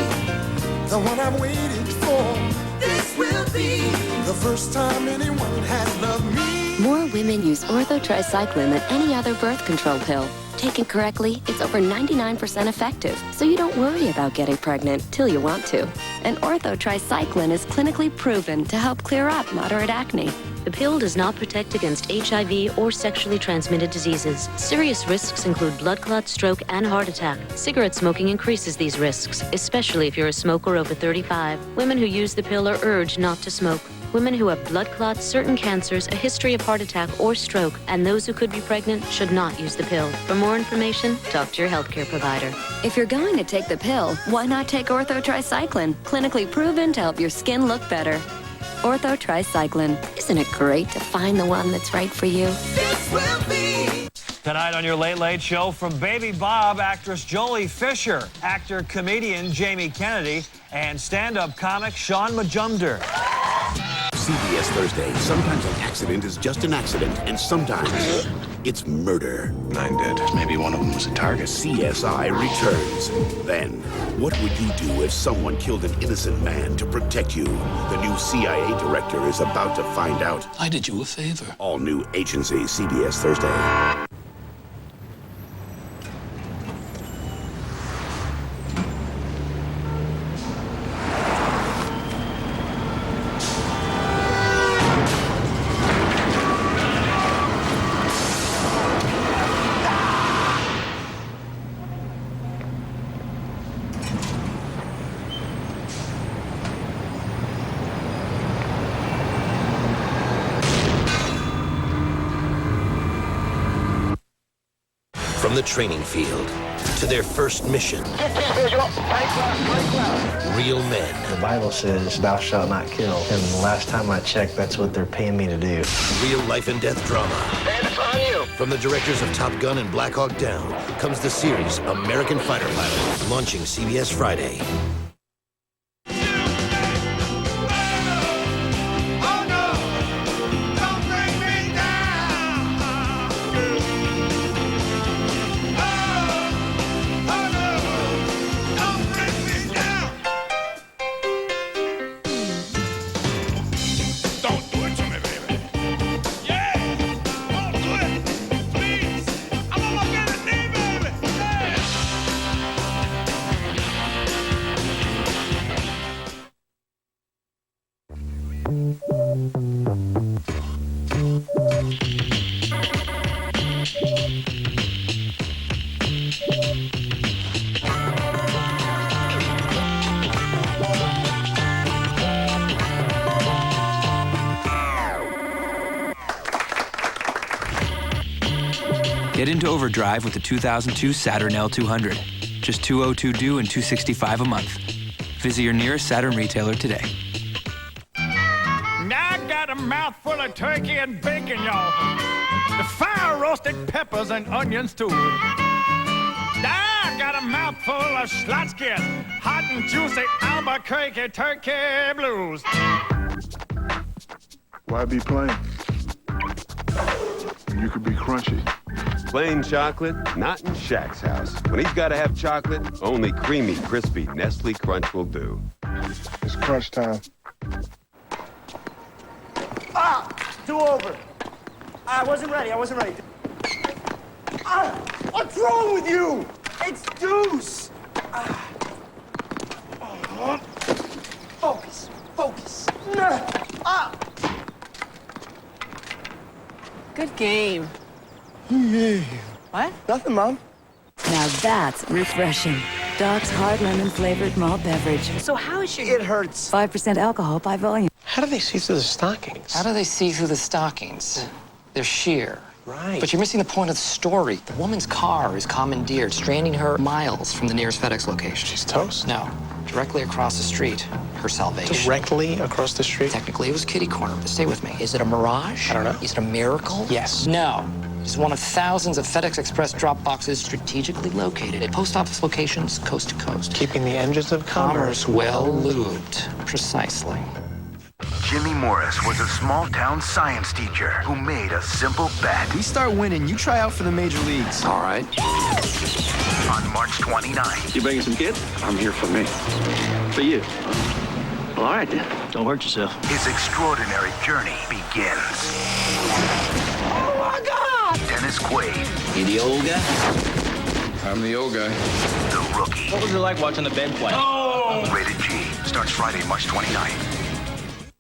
the one I'm waiting for. This will be the first time anyone has loved me. More women use orthotricycline than any other birth control pill. Taken correctly, it's over 99% effective, so you don't worry about getting pregnant till you want to. And orthotricycline is clinically proven to help clear up moderate acne. The pill does not protect against HIV or sexually transmitted diseases. Serious risks include blood clot, stroke, and heart attack. Cigarette smoking increases these risks, especially if you're a smoker over 35. Women who use the pill are urged not to smoke. Women who have blood clots, certain cancers, a history of heart attack or stroke, and those who could be pregnant should not use the pill. For more information, talk to your healthcare provider. If you're going to take the pill, why not take orthotricycline? Clinically proven to help your skin look better. Orthotricycline. Isn't it great to find the one that's right for you? This will be. Tonight on your Late Late Show, from Baby Bob, actress Jolie Fisher, actor-comedian Jamie Kennedy, and stand-up comic Sean Majumder. CBS Thursday. Sometimes an accident is just an accident, and sometimes it's murder. 9 dead. Maybe one of them was a target. CSI returns. Then, what would you do if someone killed an innocent man to protect you? The new CIA director is about to find out. I did you a favor. All new Agency, CBS Thursday. From the training field to their first mission. Real men. The Bible says, thou shalt not kill. And the last time I checked, that's what they're paying me to do. Real life and death drama. Hands on you. From the directors of Top Gun and Black Hawk Down comes the series American Fighter Pilot, launching CBS Friday. Get into overdrive with the 2002 Saturn L200. Just $202 due and $265 a month. Visit your nearest Saturn retailer today. I got a mouthful of turkey and bacon, y'all. The fire-roasted peppers and onions, too. I got a mouthful of Schlotzsky, hot and juicy Albuquerque turkey blues. Why be plain? You could be crunchy. Plain chocolate, not in Shaq's house. When he's got to have chocolate, only creamy, crispy Nestle Crunch will do. It's crunch time. Ah! 2 over. I wasn't ready. Ah! What's wrong with you? It's deuce. Ah. Focus. Ah! Good game. What? Nothing, Mom. Now that's refreshing. Doc's hard lemon flavored malt beverage. So how is your... It hurts. 5% alcohol by volume. How do they see through the stockings? How do they see through the stockings? They're sheer. Right. But you're missing the point of the story. The woman's car is commandeered, stranding her miles from the nearest FedEx location. She's toast? No. Directly across the street, her salvation. Directly across the street? Technically, it was kitty corner, but stay with me. Is it a mirage? I don't know. Is it a miracle? Yes. No. It's one of thousands of FedEx Express drop boxes strategically located at post office locations coast to coast. Keeping the engines of commerce well lubed. Precisely. Jimmy Morris was a small-town science teacher who made a simple bet. We start winning, you try out for the major leagues. All right. On March 29th. You bringing some kids? I'm here for me. For you. Well, all right, then. Don't hurt yourself. His extraordinary journey begins. Oh, my God! Dennis Quaid. You the old guy? I'm the old guy. The Rookie. What was it like watching the bed play? Oh! Rated G. Starts Friday, March 29th.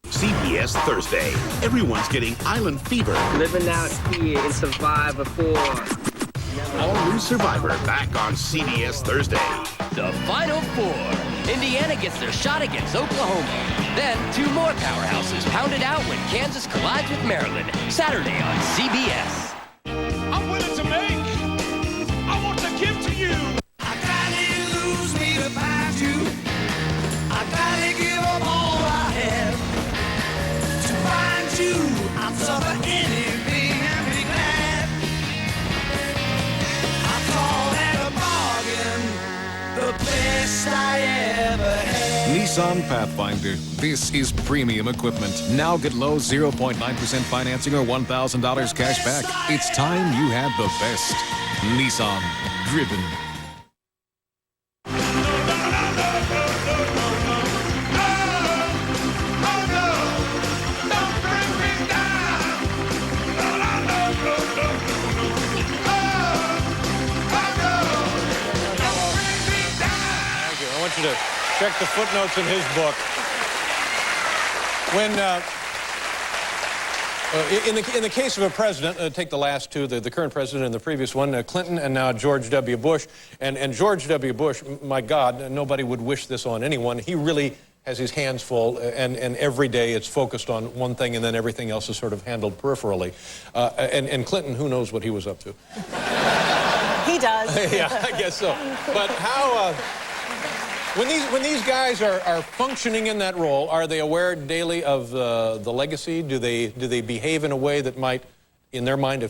CBS Thursday. Everyone's getting island fever. Living out here in Survivor 4. All new Survivor back on CBS Thursday. The Final Four. Indiana gets their shot against Oklahoma. Then 2 more powerhouses pound it out when Kansas collides with Maryland. Saturday on CBS. I'm willing to make. I want to give to you. I gotta lose me to find you. I gotta give up all I have. To find you, I'd suffer anything and be glad. I call that a bargain, the best I ever had. Nissan Pathfinder. This is premium equipment. Now get low 0.9% financing or $1,000 cash back. It's time you had the best. Nissan. Driven. I want you to check the footnotes in his book. When, in the case of a president, take the last two, the current president and the previous one, Clinton and now George W. Bush. And George W. Bush, my God, nobody would wish this on anyone. He really has his hands full, and every day it's focused on one thing, and then everything else is sort of handled peripherally. And Clinton, who knows what he was up to? He does. Yeah, I guess so. But how... When these guys are functioning in that role, are they aware daily of the legacy? Do they behave in a way that might, in their mind,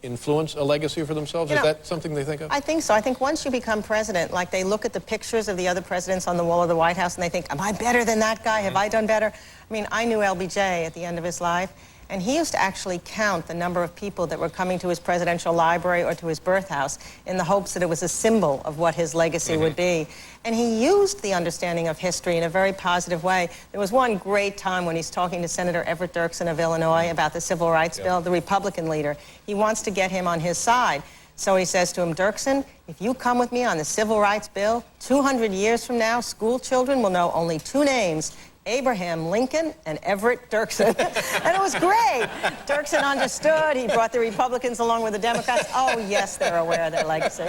influence a legacy for themselves? Is that something they think of? I think so. I think once you become president, like they look at the pictures of the other presidents on the wall of the White House and they think, am I better than that guy? Have I done better? I mean, I knew LBJ at the end of his life, and he used to actually count the number of people that were coming to his presidential library or to his birthhouse in the hopes that it was a symbol of what his legacy would be. And he used the understanding of history in a very positive way. There was one great time when he's talking to Senator Everett Dirksen of Illinois about the Civil Rights Bill, the Republican leader. He wants to get him on his side. So he says to him, Dirksen, if you come with me on the Civil Rights Bill, 200 years from now, school children will know only 2 names, Abraham Lincoln and Everett Dirksen. And it was great. Dirksen understood. He brought the Republicans along with the Democrats. Oh, yes, they're aware of their legacy.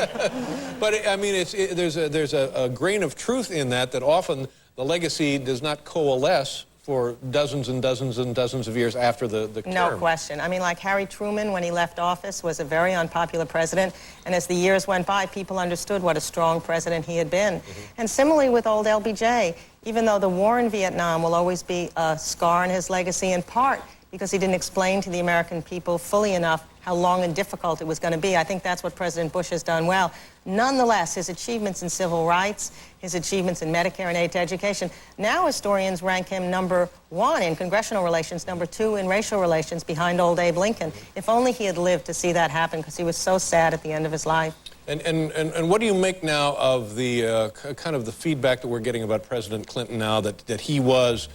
But, I mean, there's a grain of truth in that often the legacy does not coalesce for dozens and dozens and dozens of years after the term. No question. I mean, like Harry Truman, when he left office, was a very unpopular president. And as the years went by, people understood what a strong president he had been. And similarly with old LBJ, even though the war in Vietnam will always be a scar in his legacy, in part because he didn't explain to the American people fully enough how long and difficult it was going to be. I think that's what President Bush has done well. Nonetheless, his achievements in civil rights, his achievements in Medicare and aid to education, now historians rank him #1 in congressional relations, #2 in racial relations, behind old Abe Lincoln. If only he had lived to see that happen, because he was so sad at the end of his life. And what do you make now of the kind of the feedback that we're getting about President Clinton now, that he was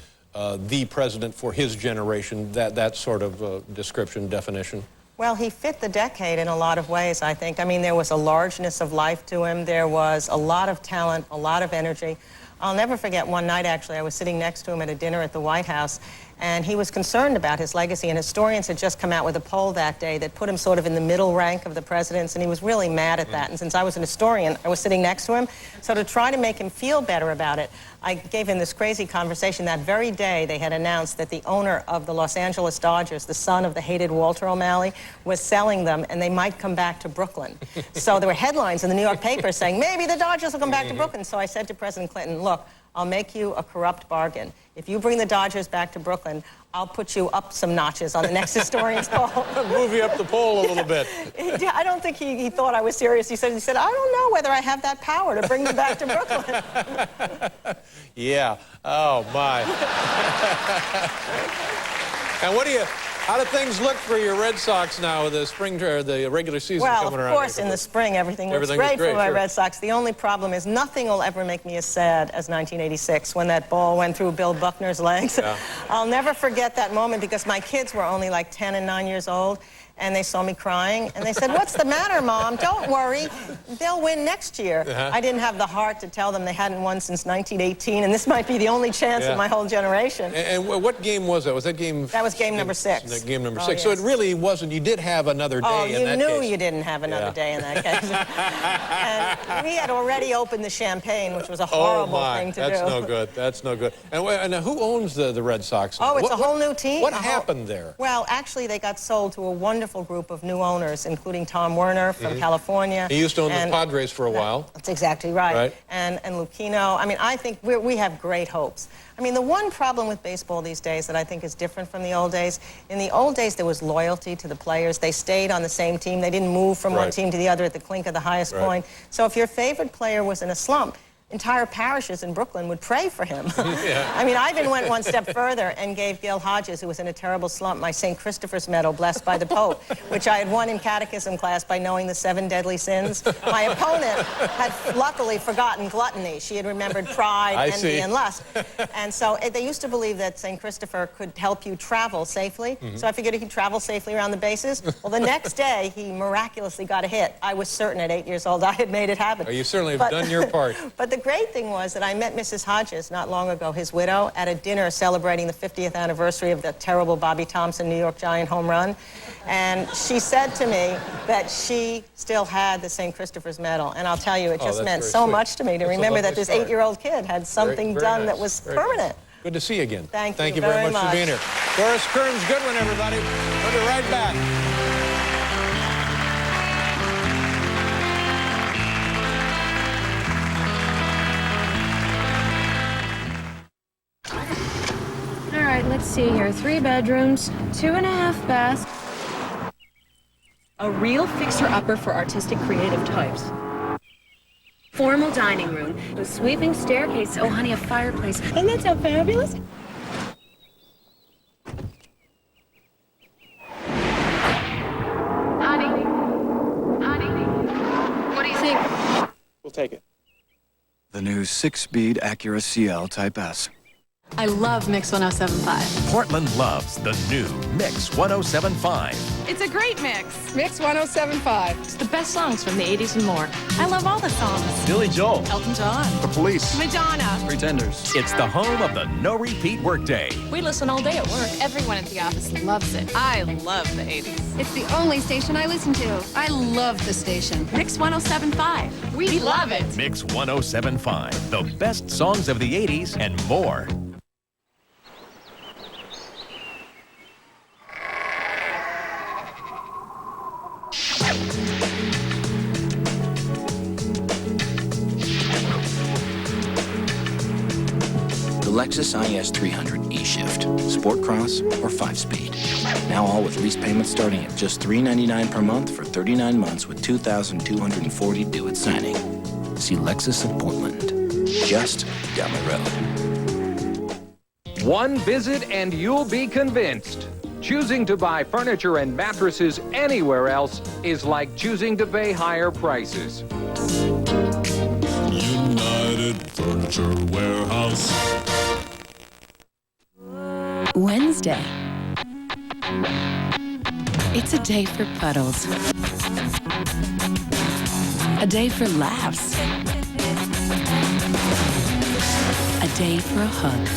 the president for his generation, that sort of description, definition? Well, he fit the decade in a lot of ways, I think. I mean, there was a largeness of life to him. There was a lot of talent, a lot of energy. I'll never forget one night, actually, I was sitting next to him at a dinner at the White House, and he was concerned about his legacy, and historians had just come out with a poll that day that put him sort of in the middle rank of the presidents, and he was really mad at that. And since I was an historian, I was sitting next to him, so to try to make him feel better about it, I gave him this crazy conversation. That very day, they had announced that the owner of the Los Angeles Dodgers, the son of the hated Walter O'Malley, was selling them, and they might come back to Brooklyn. So there were headlines in the New York papers saying, maybe the Dodgers will come back to Brooklyn. So I said to President Clinton, look, I'll make you a corrupt bargain. If you bring the Dodgers back to Brooklyn, I'll put you up some notches on the next historian's poll. Move you up the poll a little bit. I don't think he thought I was serious. He said, I don't know whether I have that power to bring them back to Brooklyn. Yeah. Oh, my. And how do things look for your Red Sox now with the spring, or the regular season coming around? Well, of course, in the spring, everything looks great for my Red Sox. The only problem is nothing will ever make me as sad as 1986, when that ball went through Bill Buckner's legs. Yeah. I'll never forget that moment, because my kids were only like 10 and 9 years old, and they saw me crying, and they said, what's the matter, Mom? Don't worry. They'll win next year. I didn't have the heart to tell them they hadn't won since 1918, and this might be the only chance in my whole generation. And what game was that? Was that game? That was game number 6. Game number 6. Yes. So it really wasn't, you did have another day in that case. Oh, you knew you didn't have another day in that case. And we had already opened the champagne, which was a horrible thing to do. That's no good. That's no good. And who owns the Red Sox now? Oh, it's a whole new team. What happened there? Well, actually, they got sold to a wonderful group of new owners, including Tom Werner from California. He used to own the Padres for a while. That's exactly right. And Lucchino. I mean, I think we have great hopes. I mean, the one problem with baseball these days that I think is different from the old days, in the old days there was loyalty to the players. They stayed on the same team. They didn't move from one team to the other at the clink of the highest coin. So if your favorite player was in a slump, entire parishes in Brooklyn would pray for him. I mean, I even went one step further and gave Gil Hodges, who was in a terrible slump, my St. Christopher's medal, blessed by the Pope, which I had won in catechism class by knowing the 7 deadly sins. My opponent had luckily forgotten gluttony. She had remembered pride, envy, and lust. And so they used to believe that St. Christopher could help you travel safely. So I figured he could travel safely around the bases. Well, the next day, he miraculously got a hit. I was certain at 8 years old I had made it happen. Oh, you certainly have done your part. But the great thing was that I met Mrs. Hodges not long ago, his widow, at a dinner celebrating the 50th anniversary of the terrible Bobby Thompson New York Giant home run. And she said to me that she still had the St. Christopher's medal. And I'll tell you, it just meant so much to me to remember that this 8-year-old kid had something done that was permanent. Good to see you again. Thank you very much for being here. Doris Kearns Goodwin, everybody. We'll be right back. All right, let's see here. 3 bedrooms, 2.5 baths. A real fixer-upper for artistic creative types. Formal dining room, a sweeping staircase. Oh, honey, a fireplace. Doesn't that sound fabulous? Honey, what do you think? We'll take it. The new 6-speed Acura CL Type S. I love Mix 107.5. Portland loves the new Mix 107.5. It's a great mix. Mix 107.5. It's the best songs from the 80s and more. I love all the songs. Billy Joel. Elton John. The Police. Madonna. Pretenders. It's the home of the no-repeat workday. We listen all day at work. Everyone at the office loves it. I love the 80s. It's the only station I listen to. I love the station. Mix 107.5. We love it. Mix 107.5. The best songs of the 80s and more. Lexus IS 300 E-Shift, Sport Cross, or 5-Speed. Now all with lease payments starting at just $399 per month for 39 months with $2,240 due at signing. See Lexus of Portland, just down the road. One visit and you'll be convinced. Choosing to buy furniture and mattresses anywhere else is like choosing to pay higher prices. United Furniture Warehouse. Wednesday. It's a day for puddles. A day for laughs. A day for a hug.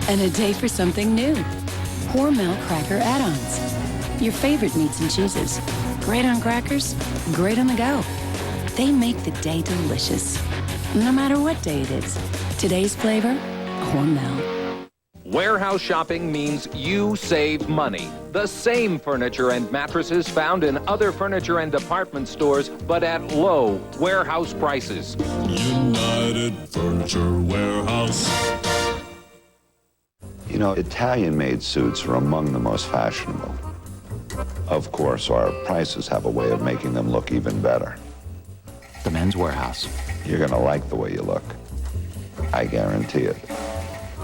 And a day for something new. Hormel Cracker Add-ons. Your favorite meats and cheeses. Great on crackers, great on the go. They make the day delicious. No matter what day it is. Today's flavor, Hormel. Warehouse shopping means you save money. The same furniture and mattresses found in other furniture and department stores, but at low warehouse prices. United Furniture Warehouse. You know, Italian-made suits are among the most fashionable. Of course, our prices have a way of making them look even better. The Men's Warehouse. You're gonna like the way you look. I guarantee it.